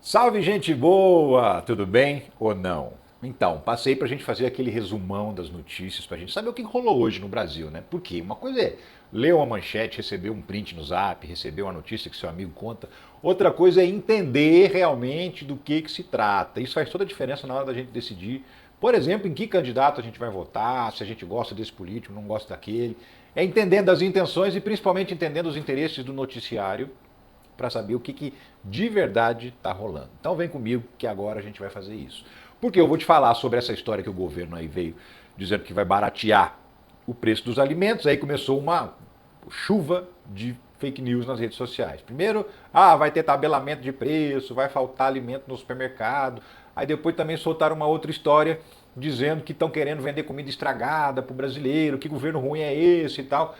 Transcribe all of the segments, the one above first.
Salve, gente boa! Tudo bem ou não? Então, passei para a gente fazer aquele resumão das notícias, para a gente saber o que rolou hoje no Brasil, né? Por quê? Uma coisa é ler uma manchete, receber um print no zap, receber uma notícia que seu amigo conta. Outra coisa é entender realmente do que se trata. Isso faz toda a diferença na hora da gente decidir, por exemplo, em que candidato a gente vai votar, se a gente gosta desse político, não gosta daquele. É entendendo as intenções e principalmente entendendo os interesses do noticiário para saber o que de verdade está rolando. Então vem comigo que agora a gente vai fazer isso. Porque eu vou te falar sobre essa história que o governo aí veio dizendo que vai baratear o preço dos alimentos. Aí começou uma chuva de fake news nas redes sociais. Primeiro, vai ter tabelamento de preço, vai faltar alimento no supermercado. Aí depois também soltaram uma outra história dizendo que estão querendo vender comida estragada para o brasileiro, que governo ruim é esse e tal.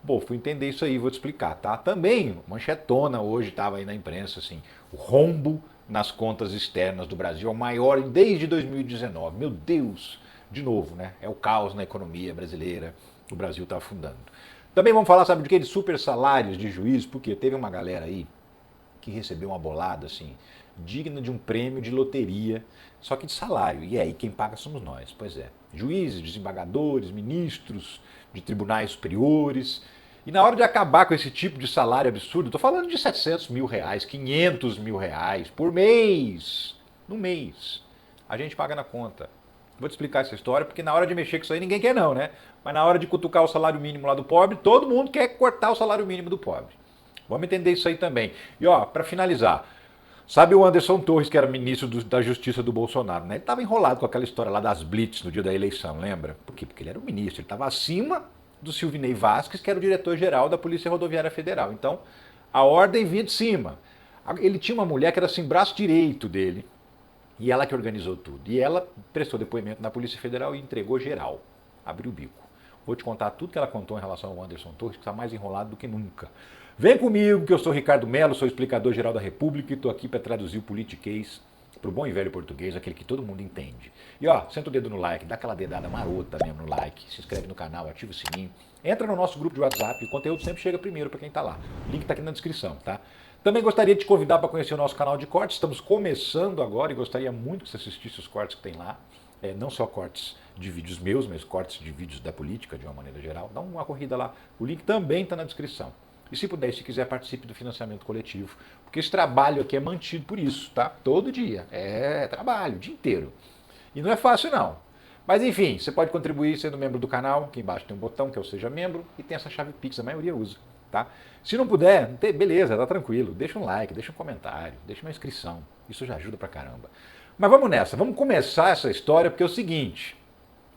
Bom, fui entender isso aí, vou te explicar, tá? Também, manchetona hoje estava aí na imprensa, assim, o rombo nas contas externas do Brasil é o maior desde 2019. Meu Deus, de novo, né? É o caos na economia brasileira, o Brasil está afundando. Também vamos falar, sabe de quê? De super salários de juiz, porque teve uma galera aí que recebeu uma bolada, assim, digna de um prêmio de loteria, só que de salário. E aí, quem paga somos nós. Pois é. Juízes, desembargadores, ministros de tribunais superiores. E na hora de acabar com esse tipo de salário absurdo, estou falando de 700 mil reais, 500 mil reais por mês. No mês. A gente paga na conta. Vou te explicar essa história, porque na hora de mexer com isso aí ninguém quer não, né? Mas na hora de cutucar o salário mínimo lá do pobre, todo mundo quer cortar o salário mínimo do pobre. Vamos entender isso aí também. E ó, para finalizar, sabe o Anderson Torres, que era ministro da Justiça do Bolsonaro, né? Ele estava enrolado com aquela história lá das blitz no dia da eleição, lembra? Por quê? Porque ele era o ministro, ele estava acima do Silvinei Vasquez, que era o diretor-geral da Polícia Rodoviária Federal. Então, a ordem vinha de cima. Ele tinha uma mulher que era assim, braço direito dele, e ela que organizou tudo. E ela prestou depoimento na Polícia Federal e entregou geral. Abriu o bico. Vou te contar tudo que ela contou em relação ao Anderson Torres, que está mais enrolado do que nunca. Vem comigo, que eu sou Ricardo Melo, sou explicador geral da República e estou aqui para traduzir o politiquês para o bom e velho português, aquele que todo mundo entende. E ó, senta o dedo no like, dá aquela dedada marota mesmo no like, se inscreve no canal, ativa o sininho, entra no nosso grupo de WhatsApp, o conteúdo sempre chega primeiro para quem está lá. O link está aqui na descrição, tá? Também gostaria de te convidar para conhecer o nosso canal de cortes, estamos começando agora e gostaria muito que você assistisse os cortes que tem lá. Não só cortes de vídeos meus, mas cortes de vídeos da política de uma maneira geral. Dá uma corrida lá, o link também está na descrição. E se puder, se quiser, participe do financiamento coletivo, porque esse trabalho aqui é mantido por isso, tá? Todo dia. É trabalho, o dia inteiro. E não é fácil, não. Mas enfim, você pode contribuir sendo membro do canal, aqui embaixo tem um botão que é o Seja Membro, e tem essa chave Pix, a maioria usa, tá? Se não puder, beleza, tá tranquilo, deixa um like, deixa um comentário, deixa uma inscrição, isso já ajuda pra caramba. Mas vamos nessa, vamos começar essa história, porque é o seguinte,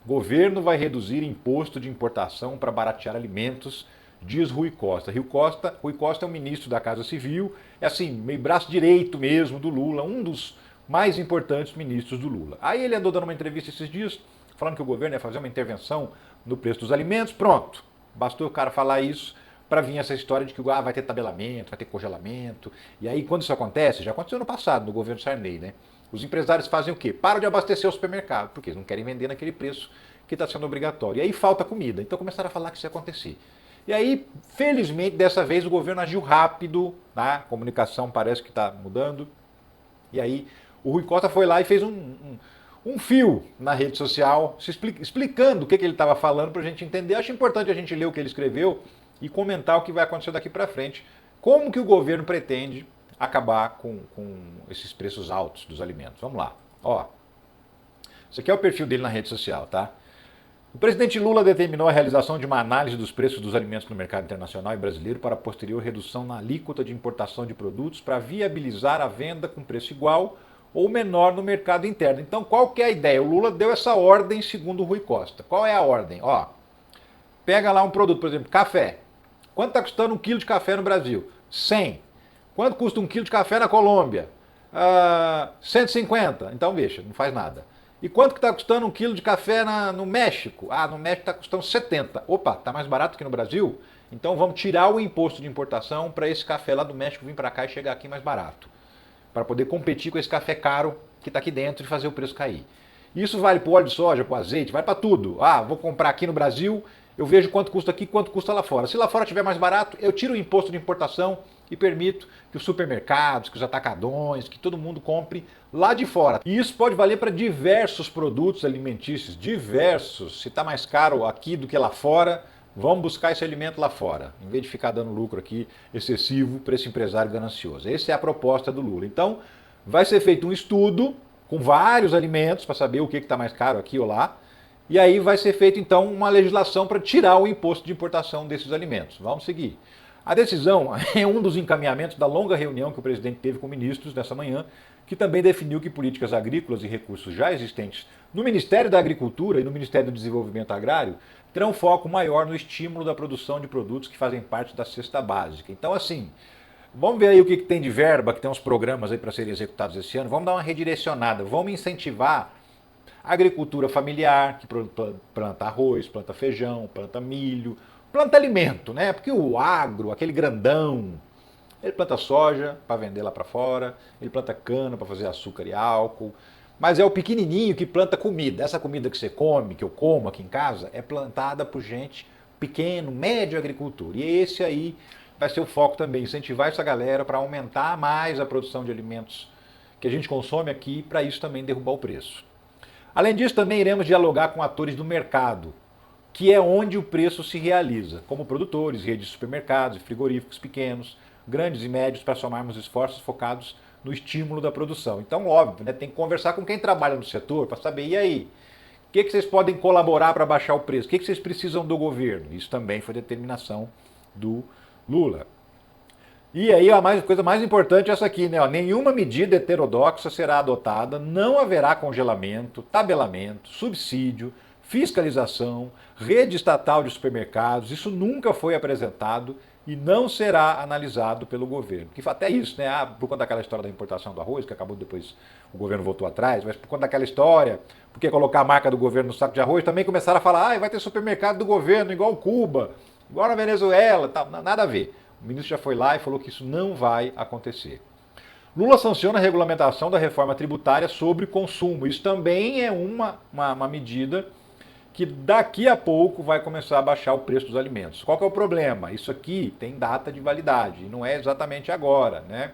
o governo vai reduzir imposto de importação para baratear alimentos, diz Rui Costa. Rui Costa é o ministro da Casa Civil, é assim, meio braço direito mesmo do Lula, um dos mais importantes ministros do Lula. Aí ele andou dando uma entrevista esses dias, falando que o governo ia fazer uma intervenção no preço dos alimentos, pronto. Bastou o cara falar isso para vir essa história de que vai ter tabelamento, vai ter congelamento. E aí quando isso acontece, já aconteceu no passado, no governo Sarney, né? Os empresários fazem o quê? Param de abastecer o supermercado, porque eles não querem vender naquele preço que está sendo obrigatório. E aí falta comida. Então começaram a falar que isso ia acontecer. E aí, felizmente, dessa vez o governo agiu rápido, tá? A comunicação parece que está mudando. E aí o Rui Costa foi lá e fez um fio na rede social, explicando o que ele estava falando para a gente entender. Acho importante a gente ler o que ele escreveu e comentar o que vai acontecer daqui para frente. Como que o governo pretende acabar com esses preços altos dos alimentos. Vamos lá. Ó, esse aqui é o perfil dele na rede social, tá? O presidente Lula determinou a realização de uma análise dos preços dos alimentos no mercado internacional e brasileiro para posterior redução na alíquota de importação de produtos para viabilizar a venda com preço igual ou menor no mercado interno. Então, qual que é a ideia? O Lula deu essa ordem segundo o Rui Costa. Qual é a ordem? Ó, pega lá um produto, por exemplo, café. Quanto está custando um quilo de café no Brasil? 100. Quanto custa um quilo de café na Colômbia? 150. Então, veja, não faz nada. E quanto que está custando um quilo de café no México? No México está custando 70. Opa, está mais barato que no Brasil? Então vamos tirar o imposto de importação para esse café lá do México vir para cá e chegar aqui mais barato. Para poder competir com esse café caro que está aqui dentro e fazer o preço cair. Isso vale para o óleo de soja, para o azeite, vale para tudo. Vou comprar aqui no Brasil eu vejo quanto custa aqui, quanto custa lá fora. Se lá fora estiver mais barato, eu tiro o imposto de importação e permito que os supermercados, que os atacadões, que todo mundo compre lá de fora. E isso pode valer para diversos produtos alimentícios, diversos. Se está mais caro aqui do que lá fora, vamos buscar esse alimento lá fora, em vez de ficar dando lucro aqui excessivo para esse empresário ganancioso. Essa é a proposta do Lula. Então, vai ser feito um estudo com vários alimentos para saber o que está mais caro aqui ou lá. E aí vai ser feita então uma legislação para tirar o imposto de importação desses alimentos. Vamos seguir. A decisão é um dos encaminhamentos da longa reunião que o presidente teve com ministros nessa manhã, que também definiu que políticas agrícolas e recursos já existentes no Ministério da Agricultura e no Ministério do Desenvolvimento Agrário terão foco maior no estímulo da produção de produtos que fazem parte da cesta básica. Então, assim, vamos ver aí o que tem de verba, que tem uns programas aí para serem executados esse ano. Vamos dar uma redirecionada, vamos incentivar a agricultura familiar, que planta arroz, planta feijão, planta milho, planta alimento, né? Porque o agro, aquele grandão, ele planta soja para vender lá para fora, ele planta cana para fazer açúcar e álcool, mas é o pequenininho que planta comida. Essa comida que você come, que eu como aqui em casa, é plantada por gente pequeno, médio agricultura. E esse aí vai ser o foco também, incentivar essa galera para aumentar mais a produção de alimentos que a gente consome aqui, para isso também derrubar o preço. Além disso, também iremos dialogar com atores do mercado, que é onde o preço se realiza, como produtores, redes de supermercados e frigoríficos pequenos, grandes e médios, para somarmos esforços focados no estímulo da produção. Então, óbvio, né, tem que conversar com quem trabalha no setor para saber, e aí, o que vocês podem colaborar para baixar o preço? O que vocês precisam do governo? Isso também foi determinação do Lula. E aí a coisa mais importante é essa aqui, né? Nenhuma medida heterodoxa será adotada, não haverá congelamento, tabelamento, subsídio, fiscalização, rede estatal de supermercados, isso nunca foi apresentado e não será analisado pelo governo. Que até isso, né? Por conta daquela história da importação do arroz, que acabou depois, o governo voltou atrás, mas por conta daquela história, porque colocar a marca do governo no saco de arroz, também começaram a falar, vai ter supermercado do governo, igual Cuba, igual na Venezuela, tá, nada a ver. O ministro já foi lá e falou que isso não vai acontecer. Lula sanciona a regulamentação da reforma tributária sobre consumo. Isso também é uma medida que daqui a pouco vai começar a baixar o preço dos alimentos. Qual que é o problema? Isso aqui tem data de validade e não é exatamente agora, né?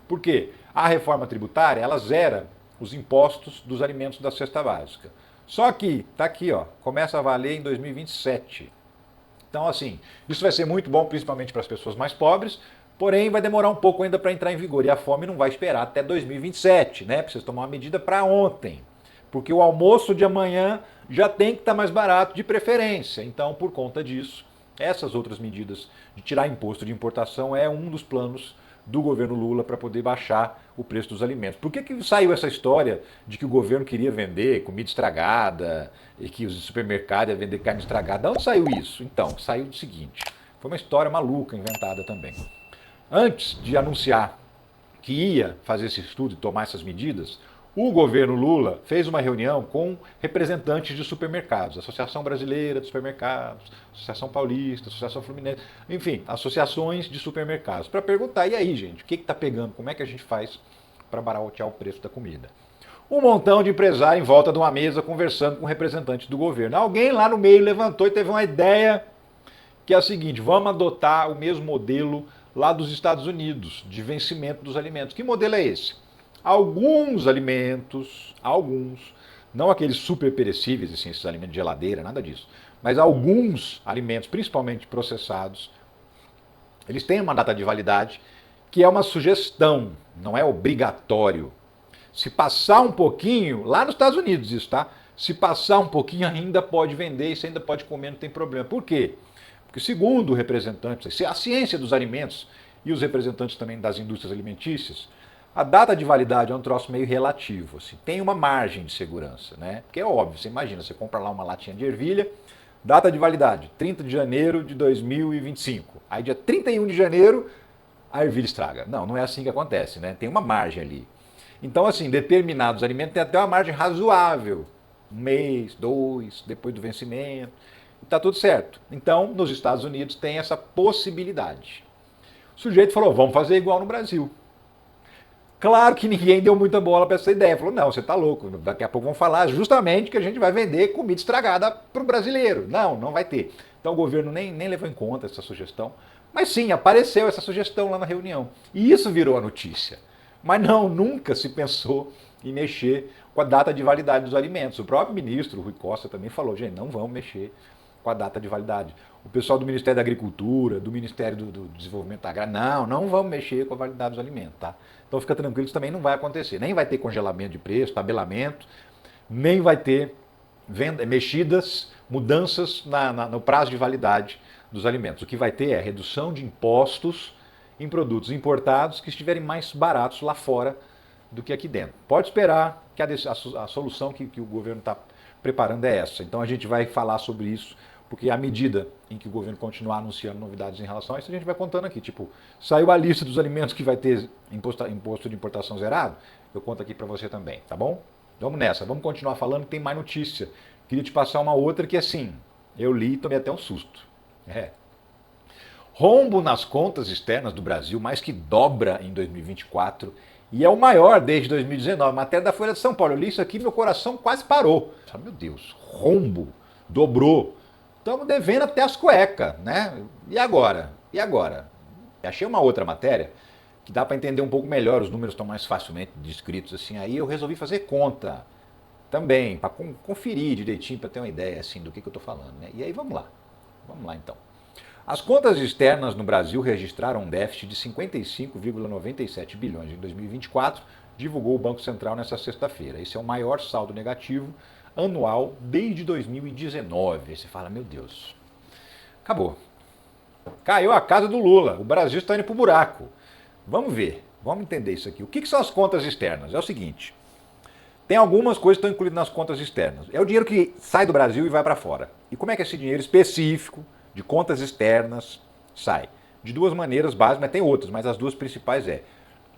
Por quê? A reforma tributária, ela zera os impostos dos alimentos da cesta básica. Só que, tá aqui, ó, começa a valer em 2027. Então, assim, isso vai ser muito bom, principalmente para as pessoas mais pobres, porém vai demorar um pouco ainda para entrar em vigor. E a fome não vai esperar até 2027, né? Precisa tomar uma medida para ontem. Porque o almoço de amanhã já tem que estar mais barato de preferência. Então, por conta disso, essas outras medidas de tirar imposto de importação é um dos planos do governo Lula para poder baixar o preço dos alimentos. Por que saiu essa história de que o governo queria vender comida estragada e que os supermercados iam vender carne estragada? De onde saiu isso? Então, saiu do seguinte, foi uma história maluca inventada também. Antes de anunciar que ia fazer esse estudo e tomar essas medidas, o governo Lula fez uma reunião com representantes de supermercados, Associação Brasileira de Supermercados, Associação Paulista, Associação Fluminense, enfim, associações de supermercados, para perguntar, e aí, gente, o que está pegando? Como é que a gente faz para baratear o preço da comida? Um montão de empresários em volta de uma mesa conversando com representantes do governo. Alguém lá no meio levantou e teve uma ideia que é a seguinte, vamos adotar o mesmo modelo lá dos Estados Unidos, de vencimento dos alimentos. Que modelo é esse? Alguns alimentos, não aqueles super perecíveis, assim, esses alimentos de geladeira, nada disso, mas alguns alimentos, principalmente processados, eles têm uma data de validade que é uma sugestão, não é obrigatório. Se passar um pouquinho, lá nos Estados Unidos isso, tá? Se passar um pouquinho ainda pode vender, e você ainda pode comer, não tem problema. Por quê? Porque segundo o representante, a ciência dos alimentos e os representantes também das indústrias alimentícias, a data de validade é um troço meio relativo, assim, tem uma margem de segurança, né? Porque é óbvio, você imagina, você compra lá uma latinha de ervilha, data de validade, 30 de janeiro de 2025. Aí dia 31 de janeiro, a ervilha estraga. Não, não é assim que acontece, né? Tem uma margem ali. Então, assim, determinados alimentos têm até uma margem razoável. Um mês, 2, depois do vencimento, e tá tudo certo. Então, nos Estados Unidos tem essa possibilidade. O sujeito falou, vamos fazer igual no Brasil. Claro que ninguém deu muita bola para essa ideia. Falou, não, você está louco, daqui a pouco vão falar justamente que a gente vai vender comida estragada para o brasileiro. Não, não vai ter. Então o governo nem levou em conta essa sugestão. Mas sim, apareceu essa sugestão lá na reunião. E isso virou a notícia. Mas não, nunca se pensou em mexer com a data de validade dos alimentos. O próprio ministro, Rui Costa, também falou, gente, não vamos mexer com a data de validade. O pessoal do Ministério da Agricultura, do Ministério do Desenvolvimento Agrário, não vamos mexer com a validade dos alimentos, tá? Então fica tranquilo, isso também não vai acontecer. Nem vai ter congelamento de preço, tabelamento, nem vai ter mexidas, mudanças no prazo de validade dos alimentos. O que vai ter é redução de impostos em produtos importados que estiverem mais baratos lá fora do que aqui dentro. Pode esperar que a solução que o governo está preparando é essa. Então a gente vai falar sobre isso, porque à medida em que o governo continuar anunciando novidades em relação a isso, a gente vai contando aqui. Tipo, saiu a lista dos alimentos que vai ter imposto de importação zerado, eu conto aqui para você também, tá bom? Vamos nessa, vamos continuar falando que tem mais notícia. Queria te passar uma outra que assim, eu li e tomei até um susto. Rombo nas contas externas do Brasil mais que dobra em 2024 e é o maior desde 2019. Matéria da Folha de São Paulo. Eu li isso aqui e meu coração quase parou. Meu Deus, rombo, dobrou. Estamos devendo até as cuecas, né? E agora? E agora? Achei uma outra matéria que dá para entender um pouco melhor, os números estão mais facilmente descritos assim. Aí eu resolvi fazer conta também, para conferir direitinho, para ter uma ideia assim do que eu estou falando, né? E aí vamos lá então. As contas externas no Brasil registraram um déficit de 55,97 bilhões em 2024, divulgou o Banco Central nesta sexta-feira. Esse é o maior saldo negativo anual desde 2019. Aí você fala, meu Deus, acabou. Caiu a casa do Lula, o Brasil está indo para o buraco. Vamos ver, vamos entender isso aqui. O que são as contas externas? É o seguinte, tem algumas coisas que estão incluídas nas contas externas. É o dinheiro que sai do Brasil e vai para fora. E como é que esse dinheiro específico de contas externas sai? De duas maneiras básicas, mas tem outras, mas as duas principais é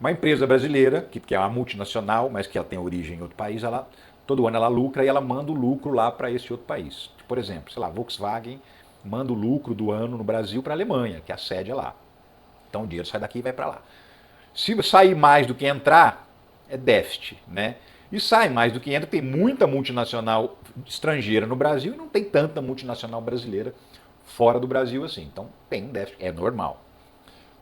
uma empresa brasileira, que é uma multinacional, mas que ela tem origem em outro país, todo ano ela lucra e ela manda o lucro lá para esse outro país. Por exemplo, sei lá, Volkswagen manda o lucro do ano no Brasil para a Alemanha, que a sede é lá. Então o dinheiro sai daqui e vai para lá. Se sair mais do que entrar, é déficit, né? E sai mais do que entra, tem muita multinacional estrangeira no Brasil e não tem tanta multinacional brasileira fora do Brasil assim. Então tem um déficit, é normal.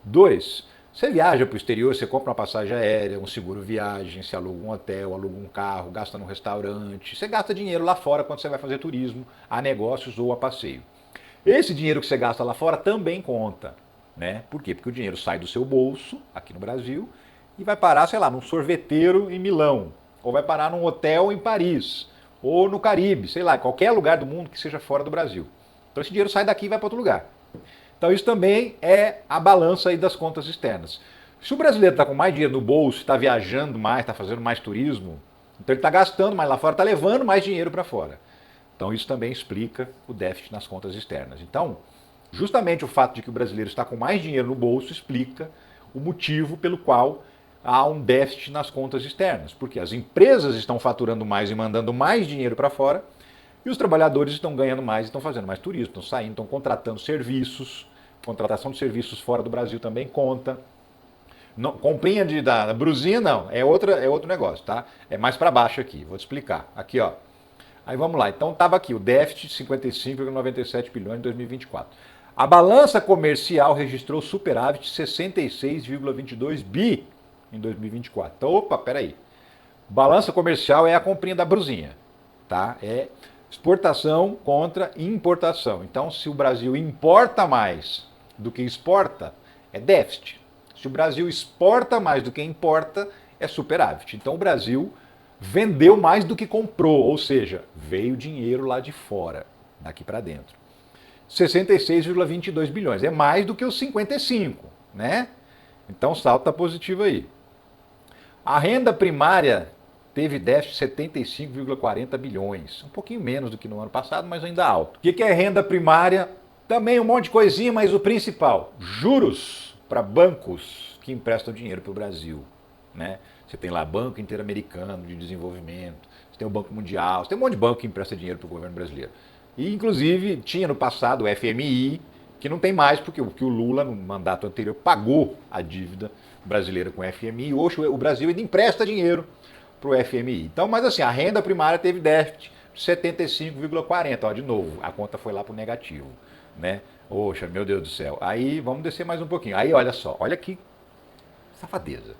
2, você viaja para o exterior, você compra uma passagem aérea, um seguro viagem, você aluga um hotel, aluga um carro, gasta num restaurante, você gasta dinheiro lá fora quando você vai fazer turismo, a negócios ou a passeio. Esse dinheiro que você gasta lá fora também conta, né? Por quê? Porque o dinheiro sai do seu bolso, aqui no Brasil, e vai parar, sei lá, num sorveteiro em Milão, ou vai parar num hotel em Paris, ou no Caribe, sei lá, qualquer lugar do mundo que seja fora do Brasil. Então esse dinheiro sai daqui e vai para outro lugar. Então isso também é a balança aí das contas externas. Se o brasileiro está com mais dinheiro no bolso, está viajando mais, está fazendo mais turismo, então ele está gastando mais lá fora, está levando mais dinheiro para fora. Então isso também explica o déficit nas contas externas. Então, justamente o fato de que o brasileiro está com mais dinheiro no bolso explica o motivo pelo qual há um déficit nas contas externas. Porque as empresas estão faturando mais e mandando mais dinheiro para fora e os trabalhadores estão ganhando mais e estão fazendo mais turismo, estão saindo, estão contratando serviços. Contratação de serviços fora do Brasil também conta. Não, comprinha da brusinha não, é outro negócio, tá? É mais para baixo aqui, vou te explicar. Aqui, ó. Aí vamos lá, então estava aqui o déficit de 55,97 bilhões em 2024. A balança comercial registrou superávit de 66,22 bi em 2024. Então, opa, peraí. Balança comercial é a comprinha da brusinha, tá? É exportação contra importação. Então, se o Brasil importa mais do que exporta, é déficit. Se o Brasil exporta mais do que importa, é superávit. Então, o Brasil vendeu mais do que comprou, ou seja, veio dinheiro lá de fora, daqui para dentro. 66,22 bilhões, é mais do que os 55, né? Então o saldo está positivo aí. A renda primária teve déficit de 75,40 bilhões, um pouquinho menos do que no ano passado, mas ainda alto. O que é renda primária? Também um monte de coisinha, mas o principal, juros para bancos que emprestam dinheiro para o Brasil, né? Você tem lá Banco Interamericano de Desenvolvimento, você tem o Banco Mundial, você tem um monte de banco que empresta dinheiro para o governo brasileiro. E, inclusive, tinha no passado o FMI, que não tem mais, porque o Lula, no mandato anterior, pagou a dívida brasileira com o FMI. Hoje o Brasil ainda empresta dinheiro para o FMI. Então, mas assim, a renda primária teve déficit de 75,40. Ó, de novo, a conta foi lá para o negativo. né? Poxa, meu Deus do céu. Aí vamos descer mais um pouquinho. Aí olha só, olha que safadeza.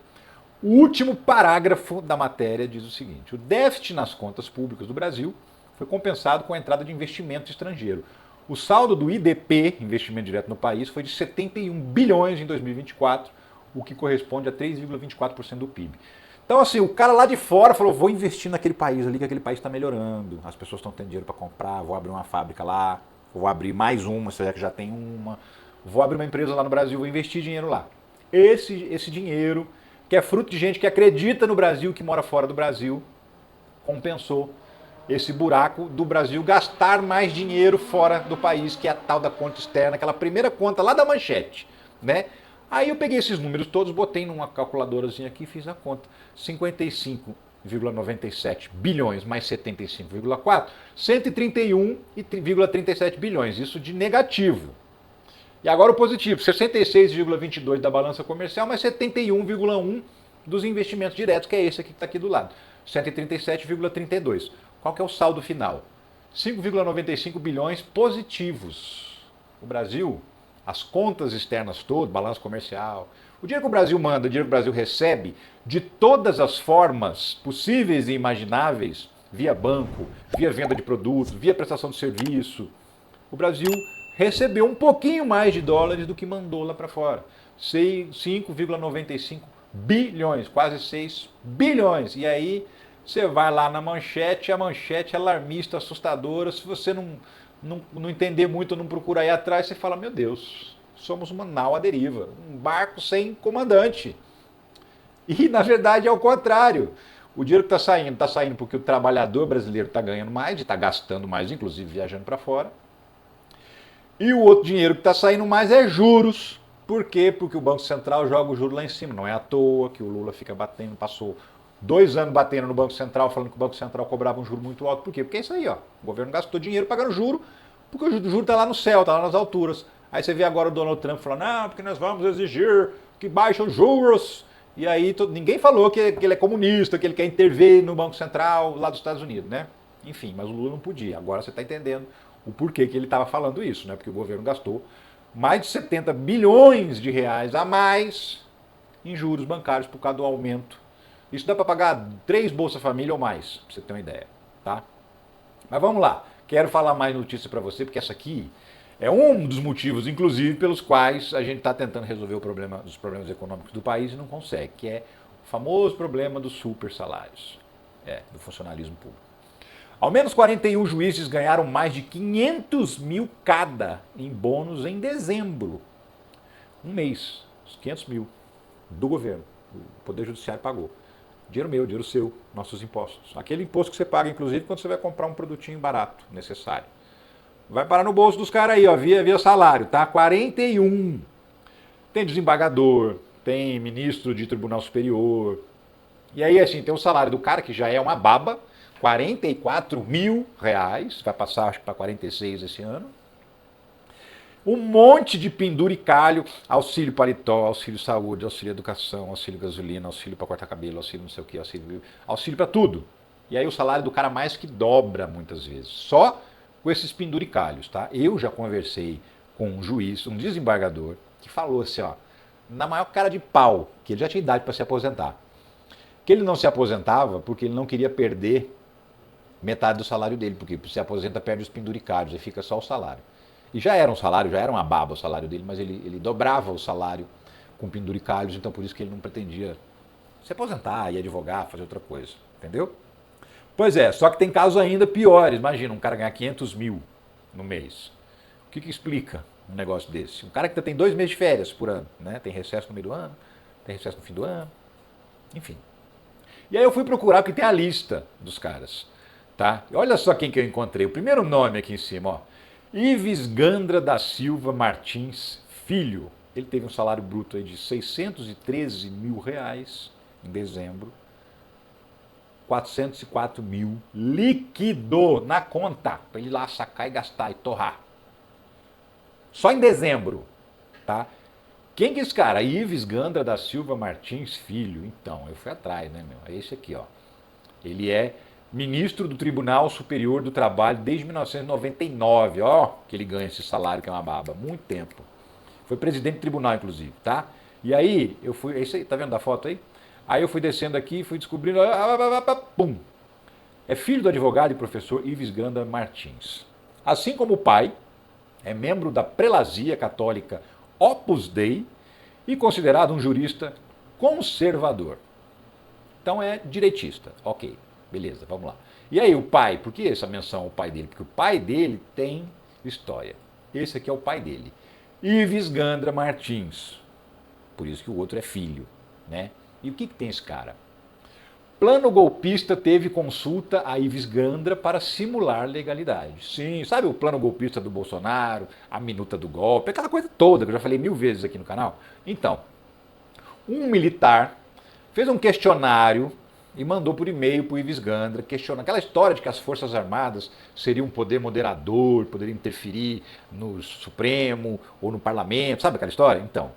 O último parágrafo da matéria diz o seguinte: o déficit nas contas públicas do Brasil foi compensado com a entrada de investimento estrangeiro. O saldo do IDP, investimento direto no país, foi de 71 bilhões em 2024, o que corresponde a 3,24% do PIB. Então, assim, o cara lá de fora falou: vou investir naquele país ali, que aquele país está melhorando, as pessoas estão tendo dinheiro para comprar, vou abrir uma fábrica lá, vou abrir mais uma, se é que já tem uma, vou abrir uma empresa lá no Brasil, vou investir dinheiro lá. Esse dinheiro, que é fruto de gente que acredita no Brasil, que mora fora do Brasil, compensou esse buraco do Brasil gastar mais dinheiro fora do país, que é a tal da conta externa, aquela primeira conta lá da manchete, né? Aí eu peguei esses números todos, botei numa calculadorazinha aqui e fiz a conta. 55,97 bilhões mais 75,4, 131,37 bilhões, isso de negativo. E agora o positivo, 66,22 da balança comercial, mais 71,1 dos investimentos diretos, que é esse aqui que está aqui do lado. 137,32. Qual que é o saldo final? 5,95 bilhões positivos. O Brasil, as contas externas todas, balanço comercial, o dinheiro que o Brasil manda, o dinheiro que o Brasil recebe, de todas as formas possíveis e imagináveis, via banco, via venda de produtos, via prestação de serviço, o Brasil recebeu um pouquinho mais de dólares do que mandou lá para fora. 5,95 bilhões, quase 6 bilhões. E aí você vai lá na manchete, a manchete é alarmista, assustadora. Se você não entender muito, não procurar aí atrás, você fala: meu Deus, somos uma nau à deriva, um barco sem comandante. E na verdade é o contrário. O dinheiro que está saindo porque o trabalhador brasileiro está ganhando mais, está gastando mais, inclusive viajando para fora. E o outro dinheiro que está saindo mais é juros. Por quê? Porque o Banco Central joga o juro lá em cima. Não é à toa que o Lula fica batendo, passou 2 anos batendo no Banco Central, falando que o Banco Central cobrava um juro muito alto. Por quê? Porque é isso aí, ó. O governo gastou dinheiro pagando juro, porque o juro está lá no céu, está lá nas alturas. Aí você vê agora o Donald Trump falando: não, porque nós vamos exigir que baixem os juros. E aí ninguém falou que ele é comunista, que ele quer intervir no Banco Central lá dos Estados Unidos, né? Enfim, mas o Lula não podia. Agora você está entendendo o porquê que ele estava falando isso, né? Porque o governo gastou mais de 70 bilhões de reais a mais em juros bancários por causa do aumento. Isso dá para pagar 3 Bolsa Família ou mais, para você ter uma ideia, tá? Mas vamos lá. Quero falar mais notícia para você, porque essa aqui é um dos motivos, inclusive, pelos quais a gente está tentando resolver os problemas econômicos do país e não consegue, que é o famoso problema dos super salários, do funcionalismo público. Ao menos 41 juízes ganharam mais de 500 mil cada em bônus em dezembro. Um mês, 500 mil do governo, o Poder Judiciário pagou. Dinheiro meu, dinheiro seu, nossos impostos. Aquele imposto que você paga, inclusive, quando você vai comprar um produtinho barato, necessário. Vai parar no bolso dos caras aí, ó, via salário, tá? 41. Tem desembargador, tem ministro de Tribunal Superior. E aí, assim, tem o salário do cara, que já é uma baba, 44 mil reais, vai passar acho que para 46 esse ano. Um monte de penduricalho, auxílio paletó, auxílio saúde, auxílio educação, auxílio gasolina, auxílio para cortar cabelo, auxílio não sei o que, auxílio para tudo. E aí o salário do cara mais que dobra muitas vezes, só com esses penduricalhos, tá? Eu já conversei com um juiz, um desembargador, que falou assim, ó, na maior cara de pau, que ele já tinha idade para se aposentar, que ele não se aposentava porque ele não queria perder metade do salário dele, porque se aposenta perde os penduricários e fica só o salário. E já era um salário, já era uma baba o salário dele, mas ele dobrava o salário com penduricários, então por isso que ele não pretendia se aposentar, ir advogar, fazer outra coisa, entendeu? Pois é, só que tem casos ainda piores. Imagina um cara ganhar 500 mil no mês. O que explica um negócio desse? Um cara que tem 2 meses de férias por ano, né? Tem recesso no meio do ano, tem recesso no fim do ano, enfim. E aí eu fui procurar, porque tem a lista dos caras, tá? E olha só quem que eu encontrei. O primeiro nome aqui em cima, ó. Ives Gandra da Silva Martins Filho. Ele teve um salário bruto aí de 613 mil reais em dezembro. 404 mil líquido na conta, para ele ir lá sacar e gastar e torrar. Só em dezembro, tá? Quem que é esse cara? Ives Gandra da Silva Martins Filho. Então, eu fui atrás, né, meu? É esse aqui, ó. Ele é ministro do Tribunal Superior do Trabalho desde 1999. Ó, que ele ganha esse salário que é uma baba, muito tempo. Foi presidente do tribunal, inclusive, tá? E aí, eu fui, é isso aí, tá vendo da foto aí? Aí eu fui descendo aqui, fui descobrindo, pum! É filho do advogado e professor Ives Granda Martins. Assim como o pai, é membro da prelazia católica Opus Dei e considerado um jurista conservador. Então é direitista. Ok, beleza, vamos lá. E aí o pai, por que essa menção ao pai dele? Porque o pai dele tem história. Esse aqui é o pai dele. Ives Gandra Martins. Por isso que o outro é filho, né? E o que tem esse cara? Plano golpista teve consulta a Ives Gandra para simular legalidade. Sim, sabe o plano golpista do Bolsonaro, a minuta do golpe, aquela coisa toda que eu já falei 1000 vezes aqui no canal? Então, um militar fez um questionário e mandou por e-mail para o Ives Gandra, questionando aquela história de que as Forças Armadas seriam um poder moderador, poderiam interferir no Supremo ou no Parlamento, sabe aquela história? Então,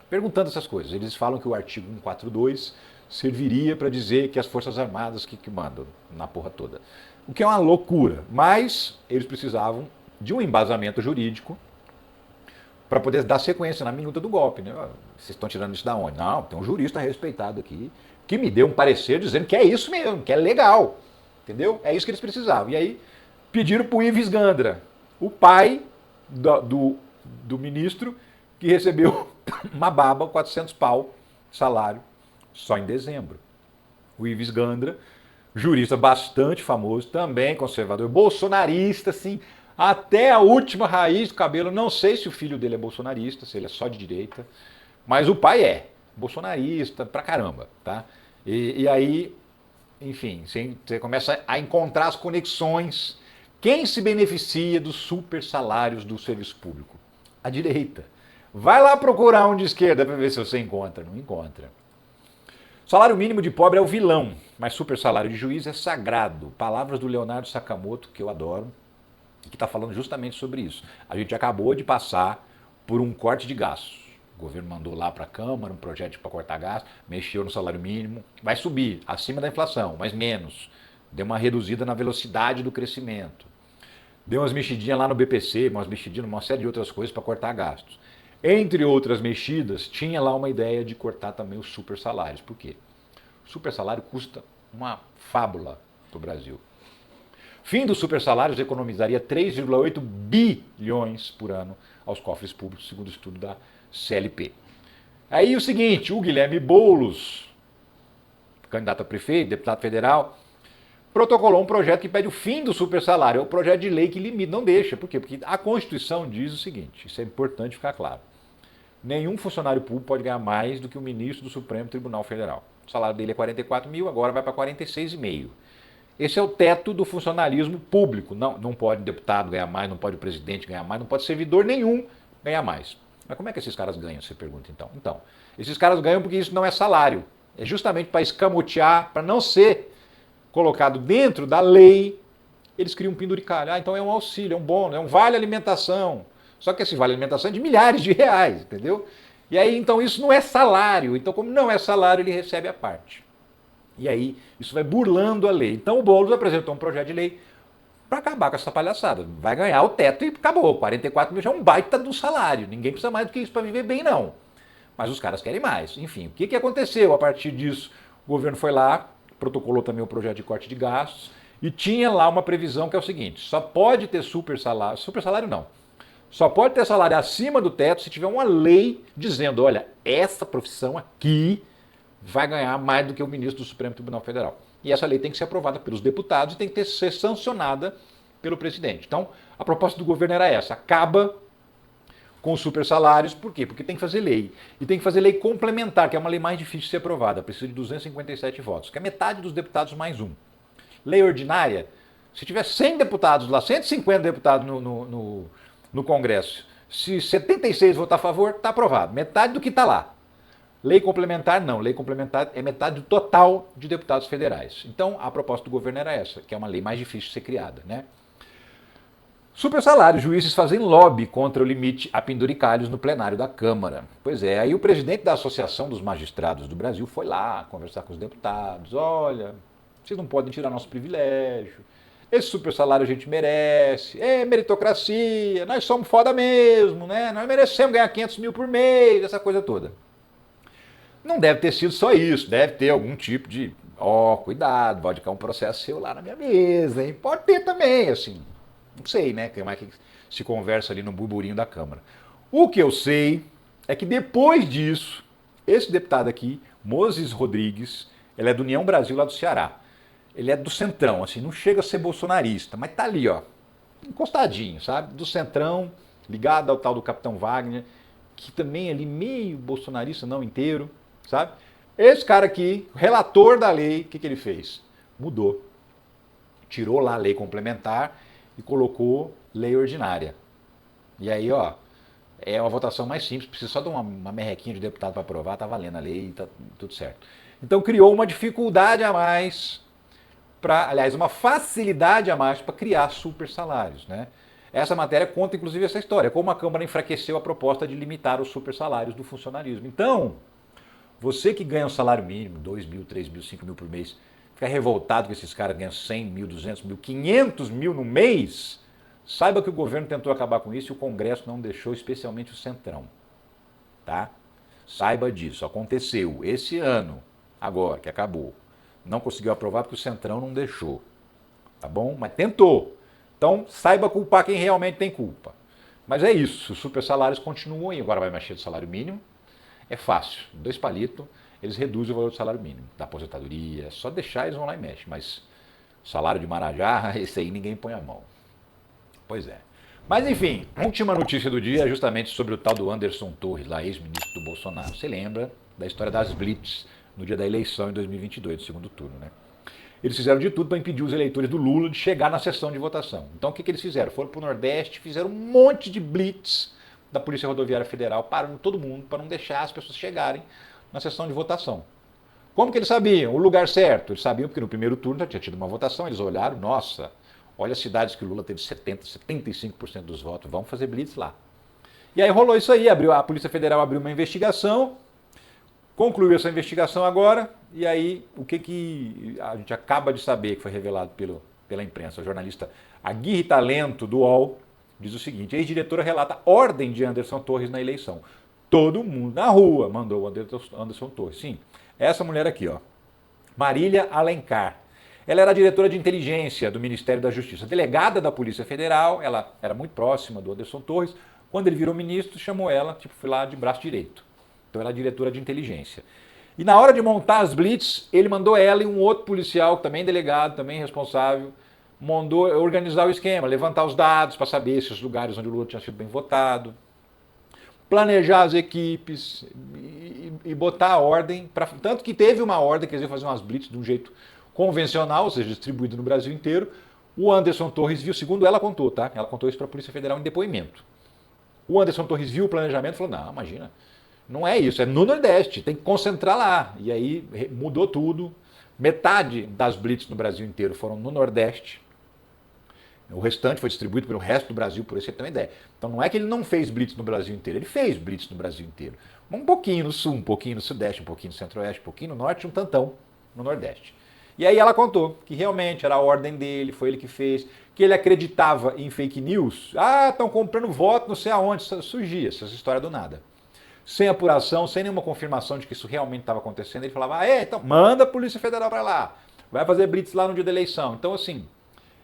perguntando essas coisas. Eles falam que o artigo 142 serviria para dizer que as Forças Armadas que mandam na porra toda. O que é uma loucura, mas eles precisavam de um embasamento jurídico para poder dar sequência na minuta do golpe. Né? Vocês estão tirando isso da onde? Não, tem um jurista respeitado aqui que me deu um parecer dizendo que é isso mesmo, que é legal. Entendeu? É isso que eles precisavam. E aí pediram para o Ives Gandra, o pai do ministro, que recebeu uma baba, 400 pau, salário, só em dezembro. O Ives Gandra, jurista bastante famoso, também conservador, bolsonarista, assim, até a última raiz do cabelo. Não sei se o filho dele é bolsonarista, se ele é só de direita, mas o pai é bolsonarista pra caramba, tá? E aí, enfim, você começa a encontrar as conexões. Quem se beneficia dos super salários do serviço público? A direita. Vai lá procurar um de esquerda para ver se você encontra. Não encontra. Salário mínimo de pobre é o vilão, mas super salário de juiz é sagrado. Palavras do Leonardo Sakamoto, que eu adoro, que está falando justamente sobre isso. A gente acabou de passar por um corte de gastos. O governo mandou lá para a Câmara um projeto para cortar gastos, mexeu no salário mínimo, vai subir acima da inflação, mas menos. Deu uma reduzida na velocidade do crescimento. Deu umas mexidinhas lá no BPC, umas mexidinhas, uma série de outras coisas para cortar gastos. Entre outras mexidas, tinha lá uma ideia de cortar também os super salários. Por quê? O super salário custa uma fábula para o Brasil. Fim dos super salários economizaria 3,8 bilhões por ano aos cofres públicos, segundo o estudo da CLP. Aí o seguinte, o Guilherme Boulos, candidato a prefeito, deputado federal, protocolou um projeto que pede o fim do super salário. É o projeto de lei que limita, não deixa. Por quê? Porque a Constituição diz o seguinte, isso é importante ficar claro. Nenhum funcionário público pode ganhar mais do que o ministro do Supremo Tribunal Federal. O salário dele é 44 mil, agora vai para 46,5. Esse é o teto do funcionalismo público. Não pode deputado ganhar mais, não pode o presidente ganhar mais, não pode servidor nenhum ganhar mais. Mas como é que esses caras ganham, você pergunta então? Então, esses caras ganham porque isso não é salário. É justamente para escamotear, para não ser colocado dentro da lei, eles criam um penduricalho. Então é um auxílio, é um bônus, é um vale alimentação. Só que esse vale alimentação é de milhares de reais, entendeu? E aí, então, isso não é salário. Então, como não é salário, ele recebe a parte. E aí, isso vai burlando a lei. Então, o Boulos apresentou um projeto de lei para acabar com essa palhaçada. Vai ganhar o teto e acabou. 44 mil já é um baita do salário. Ninguém precisa mais do que isso para viver bem, não. Mas os caras querem mais. Enfim, o que aconteceu a partir disso? O governo foi lá, protocolou também o projeto de corte de gastos e tinha lá uma previsão que é o seguinte, só pode ter super salário não, só pode ter salário acima do teto se tiver uma lei dizendo, olha, essa profissão aqui vai ganhar mais do que o ministro do Supremo Tribunal Federal. E essa lei tem que ser aprovada pelos deputados e tem que ser sancionada pelo presidente. Então, a proposta do governo era essa, acaba com os super salários, por quê? Porque tem que fazer lei. E tem que fazer lei complementar, que é uma lei mais difícil de ser aprovada, precisa de 257 votos, que é metade dos deputados mais um. Lei ordinária, se tiver 100 deputados lá, 150 deputados no Congresso, se 76 votar a favor, está aprovado, metade do que está lá. Lei complementar, não. Lei complementar é metade do total de deputados federais. Então, a proposta do governo era essa, que é uma lei mais difícil de ser criada, né? Super salário, juízes fazem lobby contra o limite a penduricalhos no plenário da Câmara. Pois é, aí o presidente da Associação dos Magistrados do Brasil foi lá conversar com os deputados. Olha, Vocês não podem tirar nosso privilégio. Esse super salário a gente merece. É meritocracia. Nós somos foda mesmo, né? Nós merecemos ganhar 500 mil por mês, essa coisa toda. Não deve ter sido só isso. Deve ter algum tipo de... cuidado, pode cair um processo seu lá na minha mesa, hein? Pode ter também, assim. Não sei, né? Como é que se conversa ali no burburinho da Câmara. O que eu sei é que depois disso, esse deputado aqui, Moses Rodrigues, ele é do União Brasil lá do Ceará. Ele é do centrão, assim, não chega a ser bolsonarista, mas tá ali, ó, encostadinho, sabe? Do centrão, ligado ao tal do Capitão Wagner, que também é ali meio bolsonarista, não inteiro, sabe? Esse cara aqui, relator da lei, o que ele fez? Mudou. Tirou lá a lei complementar e colocou lei ordinária. E aí, ó, é uma votação mais simples, precisa só de uma merrequinha de deputado para aprovar, tá valendo a lei e tá tudo certo. Então criou uma dificuldade a mais, aliás, uma facilidade a mais para criar super salários, né? Essa matéria conta inclusive essa história, como a Câmara enfraqueceu a proposta de limitar os super salários do funcionalismo. Então, você que ganha um salário mínimo, 2 mil, 3 mil, 5 mil por mês, fica revoltado que esses caras ganham 100 mil, 200 mil, 500 mil no mês, saiba que o governo tentou acabar com isso e o Congresso não deixou, especialmente o Centrão. Tá? Saiba disso, aconteceu esse ano, agora que acabou. Não conseguiu aprovar porque o Centrão não deixou. Tá bom? Mas tentou. Então, saiba culpar quem realmente tem culpa. Mas é isso, os super salários continuam aí. Agora vai mexer do salário mínimo. É fácil, 2 palitos, eles reduzem o valor do salário mínimo, da aposentadoria, é só deixar eles vão lá e mexem, mas salário de Marajá, esse aí ninguém põe a mão. Pois é. Mas enfim, a última notícia do dia é justamente sobre o tal do Anderson Torres, lá ex-ministro do Bolsonaro. Você lembra da história das blitz no dia da eleição em 2022, do segundo turno, né? Eles fizeram de tudo para impedir os eleitores do Lula de chegar na sessão de votação. Então o que eles fizeram? Foram para o Nordeste, fizeram um monte de blitz da Polícia Rodoviária Federal, parando todo mundo para não deixar as pessoas chegarem na sessão de votação. Como que eles sabiam? O lugar certo. Eles sabiam porque no primeiro turno já tinha tido uma votação, eles olharam, nossa, olha as cidades que o Lula teve 70%, 75% dos votos, vamos fazer blitz lá. E aí rolou isso aí, a Polícia Federal abriu uma investigação, concluiu essa investigação agora, e aí o que a gente acaba de saber, que foi revelado pela imprensa, o jornalista Aguirre Talento, do UOL, diz o seguinte: a ex-diretora relata ordem de Anderson Torres na eleição. Todo mundo na rua mandou o Anderson Torres. Sim, essa mulher aqui, ó, Marília Alencar. Ela era diretora de inteligência do Ministério da Justiça, delegada da Polícia Federal, ela era muito próxima do Anderson Torres. Quando ele virou ministro, chamou ela, foi lá de braço direito. Então ela é diretora de inteligência. E na hora de montar as blitz, ele mandou ela e um outro policial, também delegado, também responsável, mandou organizar o esquema, levantar os dados para saber se os lugares onde o Lula tinha sido bem votado, planejar as equipes e botar a ordem, tanto que teve uma ordem que eles iam fazer umas blitz de um jeito convencional, ou seja, distribuído no Brasil inteiro. O Anderson Torres viu, segundo ela contou, tá? Ela contou isso para a Polícia Federal em depoimento. O Anderson Torres viu o planejamento e falou, não, imagina, não é isso, é no Nordeste, tem que concentrar lá. E aí mudou tudo, metade das blitz no Brasil inteiro foram no Nordeste, o restante foi distribuído pelo resto do Brasil, por isso você tem uma ideia. Então não é que ele não fez blitz no Brasil inteiro, ele fez blitz no Brasil inteiro. Um pouquinho no Sul, um pouquinho no Sudeste, um pouquinho no Centro-Oeste, um pouquinho no Norte, um tantão no Nordeste. E aí ela contou que realmente era a ordem dele, foi ele que fez, que ele acreditava em fake news. Ah, estão comprando voto não sei aonde, surgia essa história do nada. Sem apuração, sem nenhuma confirmação de que isso realmente estava acontecendo, ele falava, então manda a Polícia Federal para lá, vai fazer blitz lá no dia da eleição. Então assim,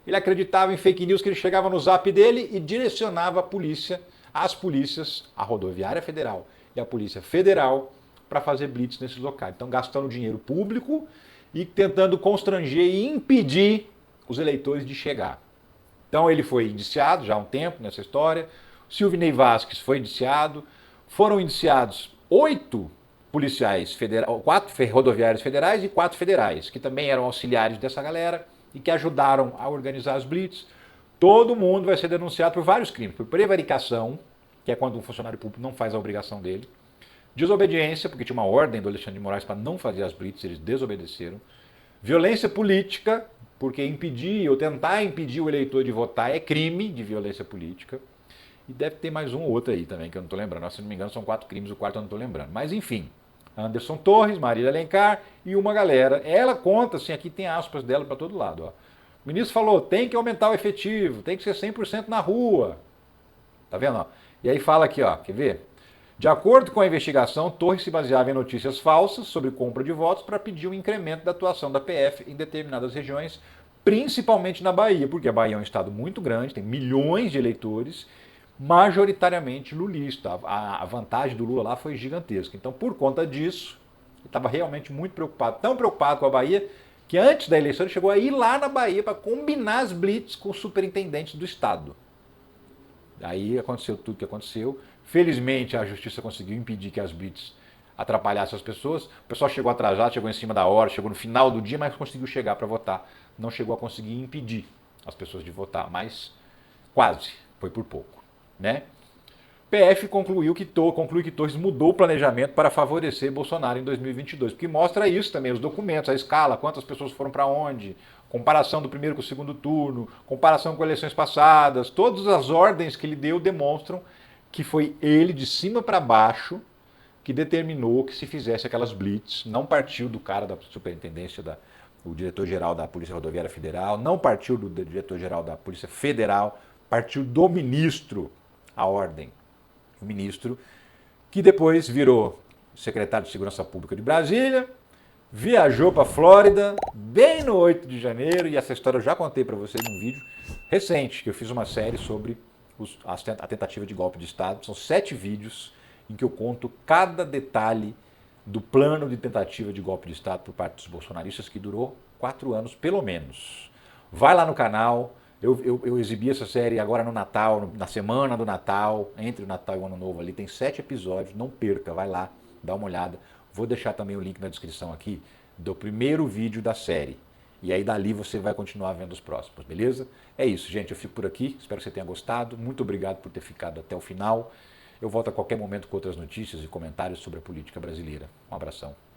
ele acreditava em fake news, que ele chegava no zap dele e direcionava a polícia, as polícias, a Rodoviária Federal e a Polícia Federal, para fazer blitz nesses locais. Então gastando dinheiro público e tentando constranger e impedir os eleitores de chegar. Então ele foi indiciado já há um tempo nessa história, Silvinei Vasquez foi indiciado, foram indiciados 8 policiais federais, 4 rodoviários federais e 4 federais, que também eram auxiliares dessa galera e que ajudaram a organizar as blitz. Todo mundo vai ser denunciado por vários crimes, por prevaricação, que é quando um funcionário público não faz a obrigação dele, desobediência, porque tinha uma ordem do Alexandre de Moraes para não fazer as blitz, eles desobedeceram, violência política, porque impedir ou tentar impedir o eleitor de votar é crime de violência política, e deve ter mais um ou outro aí também, que eu não estou lembrando. Se não me engano, são 4 crimes, o quarto eu não estou lembrando. Mas enfim, Anderson Torres, Marília Alencar e uma galera. Ela conta, assim, aqui tem aspas dela para todo lado. Ó. O ministro falou, tem que aumentar o efetivo, tem que ser 100% na rua. Tá vendo? Ó? E aí fala aqui, ó, quer ver? De acordo com a investigação, Torres se baseava em notícias falsas sobre compra de votos para pedir um incremento da atuação da PF em determinadas regiões, principalmente na Bahia, porque a Bahia é um estado muito grande, tem milhões de eleitores, majoritariamente lulista. A vantagem do Lula lá foi gigantesca. Então, por conta disso, ele estava realmente muito preocupado, tão preocupado com a Bahia, que antes da eleição ele chegou a ir lá na Bahia para combinar as blitz com os superintendentes do estado. Aí aconteceu tudo o que aconteceu. Felizmente a justiça conseguiu impedir que as blitz atrapalhassem as pessoas. O pessoal chegou atrasado, chegou em cima da hora, chegou no final do dia, mas conseguiu chegar para votar. Não chegou a conseguir impedir as pessoas de votar, mas quase, foi por pouco. Né? PF conclui que Torres mudou o planejamento para favorecer Bolsonaro em 2022, porque mostra isso também, os documentos, a escala, quantas pessoas foram para onde, comparação do primeiro com o segundo turno, comparação com eleições passadas, todas as ordens que ele deu demonstram que foi ele, de cima para baixo, que determinou que se fizesse aquelas blitz, não partiu do cara da superintendência, o diretor-geral da Polícia Rodoviária Federal, não partiu do diretor-geral da Polícia Federal, partiu do ministro a ordem. O ministro que depois virou secretário de Segurança Pública de Brasília, viajou para a Flórida bem no 8 de janeiro, e essa história eu já contei para vocês num vídeo recente, que eu fiz uma série sobre a tentativa de golpe de Estado. São 7 vídeos em que eu conto cada detalhe do plano de tentativa de golpe de Estado por parte dos bolsonaristas, que durou 4 anos pelo menos. Vai lá no canal. Eu exibi essa série agora no Natal, na semana do Natal, entre o Natal e o Ano Novo ali, tem 7 episódios, não perca, vai lá, dá uma olhada. Vou deixar também o link na descrição aqui do primeiro vídeo da série. E aí dali você vai continuar vendo os próximos, beleza? É isso, gente, eu fico por aqui, espero que você tenha gostado, muito obrigado por ter ficado até o final. Eu volto a qualquer momento com outras notícias e comentários sobre a política brasileira. Um abração.